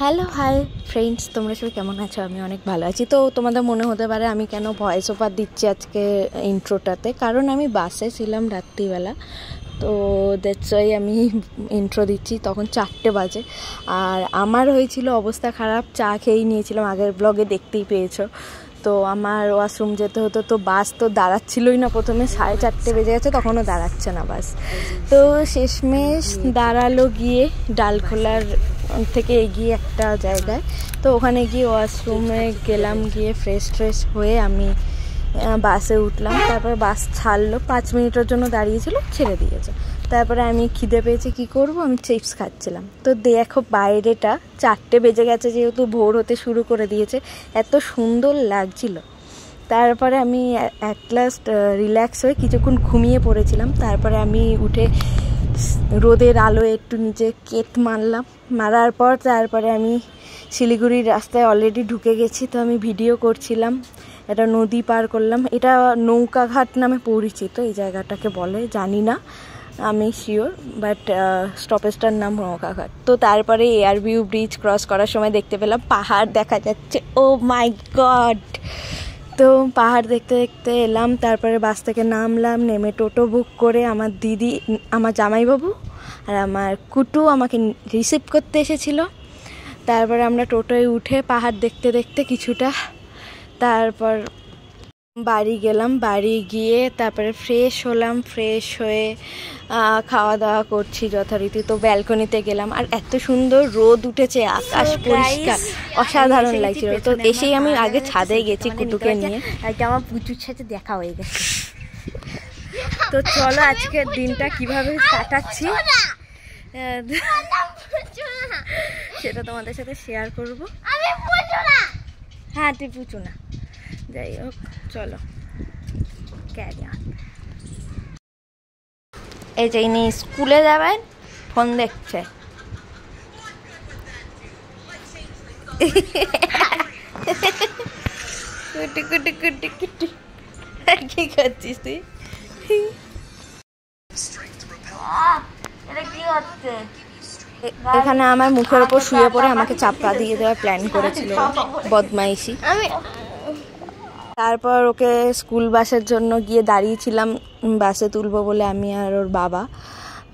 Hello hi friends, তোমরা সবাই কেমন আছো? আমি অনেক ভালো আছি। তো তোমাদের মনে হতে পারে আমি কেন ভয়েস ওভার দিচ্ছি আজকে ইন্ট্রোটাতে, কারণ আমি বাসে ছিলাম রাত্রিবেলা, তো দ্যাটস ওয়াই আমি ইন্ট্রো দিচ্ছি। তখন 4টে বাজে আর আমার হয়েছিল অবস্থা খারাপ, চা খেয়েই নিয়েছিলাম, আগের ব্লগে দেখতেই পেয়েছো। তো আমার ওয়াশরুম যেতে হতো, তো বাস তো দাঁড়াচ্ছিলই না। প্রথমে 4:30 বেজে গেছে, তখনও দাঁড়াচ্ছে না বাস। তো শেষমেশ দাঁড়ালো গিয়ে ডালখোলার থেকে এগিয়ে একটা জায়গায়। তো ওখানে গিয়ে ওয়াশরুমে গেলাম, গিয়ে ফ্রেশ হয়ে আমি বাসে উঠলাম। তারপর বাস ছাড়লো, 5 মিনিটের জন্য দাঁড়িয়েছিল, ছেড়ে দিয়েছে। তারপরে আমি খিদে পেয়েছে, কি করব, আমি চিপস খাচ্ছিলাম। তো দেখো বাইরেটা 4টে বেজে গেছে, যেহেতু ভোর হতে শুরু করে দিয়েছে, এত সুন্দর লাগছিল। তারপরে আমি অ্যাট লাস্ট রিল্যাক্স হয়ে কিছুক্ষণ ঘুমিয়ে পড়েছিলাম। তারপরে আমি উঠে রোদের আলো একটু নিচে কেট মারার পর তারপরে আমি শিলিগুড়ির রাস্তায় অলরেডি ঢুকে গেছি। তো আমি ভিডিও করছিলাম, এটা নদী পার করলাম। এটা নৌকাঘাট নামে পরিচিত, এই জায়গাটাকে বলে, জানি না আমি শিওর, বাট স্টপেজটার নাম নৌকাঘাট। তো তারপরে এয়ারভিউ ব্রিজ ক্রস করার সময় দেখতে পেলাম পাহাড় দেখা যাচ্ছে। ও মাই গড! তো পাহাড় দেখতে দেখতে এলাম। তারপরে বাস থেকে নামলাম, নেমে টোটো বুক করে আমার দিদি, আমার জামাইবাবু আর আমার কুটু আমাকে রিসিভ করতে এসেছিল। তারপরে আমরা টোটোয় উঠে পাহাড় দেখতে দেখতে কিছুটা তারপর বাড়ি গেলাম। বাড়ি গিয়ে তারপরে ফ্রেশ হলাম, ফ্রেশ হয়ে খাওয়া দাওয়া করছি যথারীতি। তো ব্যালকনিতে গেলাম, আর এত সুন্দর রোদ উঠেছে, আকাশ পরিষ্কার, অসাধারণ লাগছিল। তো এসেই আমি আগে ছাদে গেছি কুটুকে নিয়ে, আমার পুচুর সাথে দেখা হয়ে গেছে। তো চলো আজকের দিনটা কিভাবে কাটাচ্ছি সেটা তোমাদের সাথে শেয়ার করবো। হ্যাঁ, তুই পুচু না, যাই হোক চলো ক্যারি অন। এই যে ইনি স্কুলে যাবেন, ফোন দেখছে। কি করছিস তুই? এখানে আমার মুখের ওপর শুয়ে পড়ে আমাকে চাপা দিয়ে দেওয়ার প্ল্যান করেছিল, বদমাইশি। তারপর ওকে স্কুল বাসের জন্য গিয়ে দাঁড়িয়েছিলাম, বাসে তুলবো বলে, আমি আর ওর বাবা।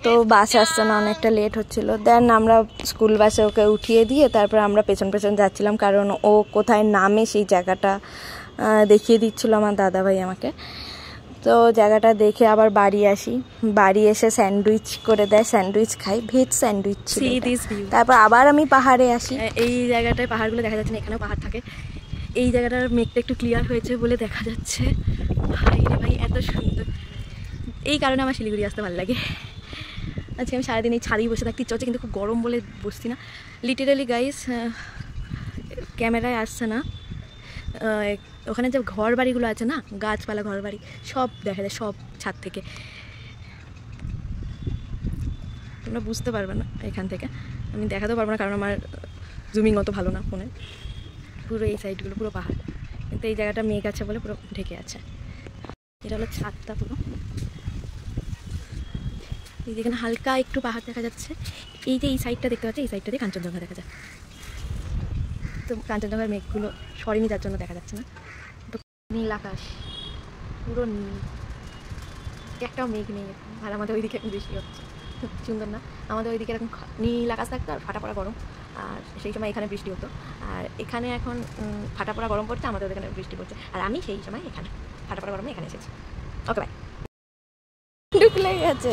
তো বাস আসছে না, অনেকটা লেট হচ্ছিল। দেন আমরা স্কুল বাসে ওকে উঠিয়ে দিয়ে তারপর আমরা পেছন যাচ্ছিলাম, কারণ ও কোথায় নামে সেই জায়গাটা দেখিয়ে দিচ্ছিল আমার দাদাভাই আমাকে। তো জায়গাটা দেখে আবার বাড়ি আসি, বাড়ি এসে স্যান্ডউইচ করে দেয়, স্যান্ডউইচ খাই, ভেজ স্যান্ডউইচ ছিল। তারপর আবার আমি পাহাড়ে আসি। এই জায়গাটায় পাহাড়গুলো দেখা যাচ্ছে না, এখানেও পাহাড় থাকে। এই জায়গাটার মেঘটা একটু ক্লিয়ার হয়েছে বলে দেখা যাচ্ছে। ভাই রে ভাই, এত সুন্দর! এই কারণে আমার শিলিগুড়ি আসতে ভালো লাগে। আজকে আমি সারাদিন এই ছাদেই বসে থাকতে ইচ্ছে হচ্ছে, কিন্তু খুব গরম বলে বসছি না। লিটারালি গাইস, ক্যামেরায় আসছে না, ওখানে যে ঘর বাড়িগুলো আছে না, গাছপালা ঘর বাড়ি সব দেখা যায়, সব ছাদ থেকে। তোমরা বুঝতে পারবে না এখান থেকে, আমি দেখাতেও পারবো না, কারণ আমার জুমিং অত ভালো না ফোনে। পুরো এই সাইডগুলো পুরো পাহাড়, কিন্তু এই জায়গাটা মেঘ আছে বলে পুরো ঢেকে আছে। এটা হলো ছাদটা পুরো। এই যেখানে হালকা একটু পাহাড় দেখা যাচ্ছে, এই যে এই সাইডটা দেখতে পাচ্ছি, এই সাইডটা দিয়ে কাঞ্চনজঙ্ঘা দেখা যায়। তো কাঞ্চনজঙ্ঘার মেঘগুলো সরেনি, যার জন্য দেখা যাচ্ছে না। তো নীল আকাশ, পুরো নীল, একটাও মেঘ নেই। আর আমাদের ওইদিকে এখন বৃষ্টি হচ্ছে, সুন্দর না? আমাদের ওইদিকে এরকম নীল আকাশ থাকতো আর ফাটা পড়া গরম, আর সেই সময় এখানে বৃষ্টি হতো। আর এখানে এখন ফাটা পড়া গরম পড়ছে, আমাদের এখানে বৃষ্টি পড়ছে, আর আমি সেই সময় এখানে ফাটা পড়া গরমে এখানে এসেছি। Okay bye. ঢুকলে গেছে।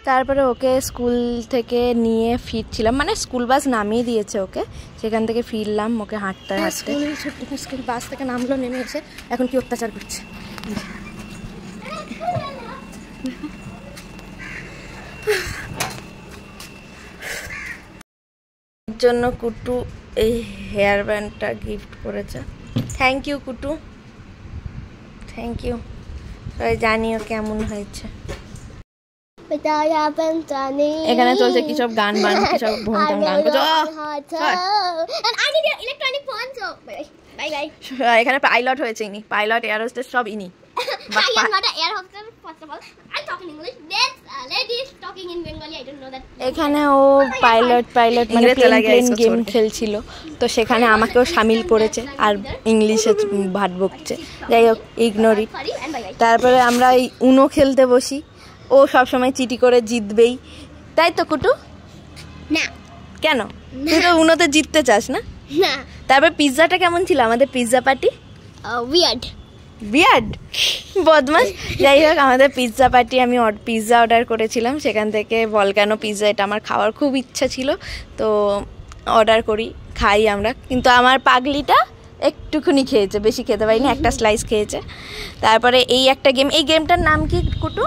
তারপরে ওকে স্কুল থেকে নিয়ে ফিরছিলাম, মানে স্কুল বাস নামিয়ে দিয়েছে ওকে, সেখান থেকে ফিরলাম ওকে হাঁটতে হাঁটতে। স্কুল বাস থেকে নামলো, নেমে এসে এখন কি অত্যাচার করছে। এর জন্য কুটু এই হেয়ার ব্যান্ডটা গিফট করেছে। Thank you Kutu, thank you. জানিও কেমন হয়েছে। এখানে চলছে কি সব গান বান, কি সব ভোমটাম গান করছে। এখানে পাইলট হয়েছে ইনি, পাইলট, এয়ার হোস্টেস সব ইনি। I am not an air hostess, first of all. I talk in English. This lady is talking in এখানে ও পাইলট মানে প্লেন গেম খেলছিল, তো সেখানে আমাকেও সামিল করেছে আর ইংলিশে ভাট বকছে। যাই হোক, ইগনোর ইট। তারপরে আমরা এই উনো খেলতে বসি, ও সবসময় চিটি করে জিতবেই, তাই তো কুটু? না। কেন? তুই তো উনোতে জিততে চাস না? না। তারপর পিৎজাটা কেমন ছিল আমাদের পিৎজা পার্টি? বিয়ার্ড বদমাস। যাই হোক, আমাদের পিৎজা পার্টি, আমি পিৎজা অর্ডার করেছিলাম, সেখান থেকে ভলকানো পিৎজা, এটা আমার খাওয়ার খুব ইচ্ছা ছিল, তো অর্ডার করি, খাই আমরা। কিন্তু আমার পাগলিটা একটুখানি খেয়েছে, বেশি খেতে পারিনি, একটা স্লাইস খেয়েছে। তারপরে এই একটা গেম, এই গেমটার নাম কি কুটু?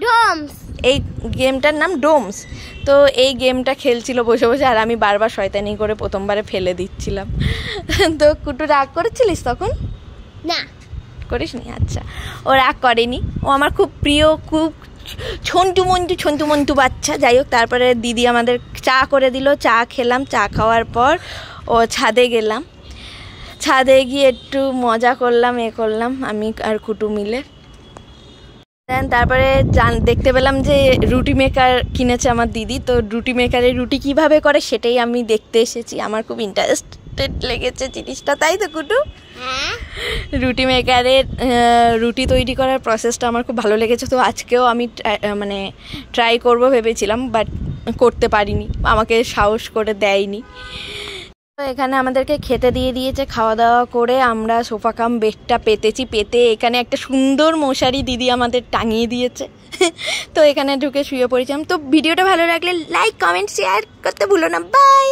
ডোমস। এই গেমটার নাম ডোমস। তো এই গেমটা খেলছিল বসে বসে, আর আমি বারবার শয়তানি করে প্রথমবারে ফেলে দিচ্ছিলাম। তো কুটু রাগ করেছিলিস তখন? না, করিসনি? আচ্ছা, ও রাগ করেনি, ও আমার খুব প্রিয়, খুব ছন্তু মন্তু বাচ্চা। যাই হোক, তারপরে দিদি আমাদের চা করে দিল, চা খেলাম, চা খাওয়ার পর ও ছাদে গেলাম, ছাদে গিয়ে একটু মজা করলাম, আমি আর কুটু মিলে। তারপরে দেখতে পেলাম যে রুটি মেকার কিনেছে আমার দিদি, তো রুটি মেকারে রুটি কিভাবে করে সেটাই আমি দেখতে এসেছি। আমার খুব ইন্টারেস্টেড লেগেছে জিনিসটা, তাই তো কুটু? রুটি মেকারের রুটি তৈরি করার প্রসেসটা আমার খুব ভালো লেগেছে, তো আজকেও আমি মানে ট্রাই করব ভেবেছিলাম, বাট করতে পারিনি, আমাকে সাহস করে দেয়নি। তো এখানে আমাদেরকে খেতে দিয়ে দিয়েছে, খাওয়া দাওয়া করে আমরা সোফা কাম বেডটা পেতে এখানে একটা সুন্দর মশারি দিদি আমাদের টাঙিয়ে দিয়েছে। তো এখানে ঢুকে শুয়ে পড়েছিলাম। তো ভিডিওটা ভালো লাগলে লাইক, কমেন্ট, শেয়ার করতে ভুলো না। বাই।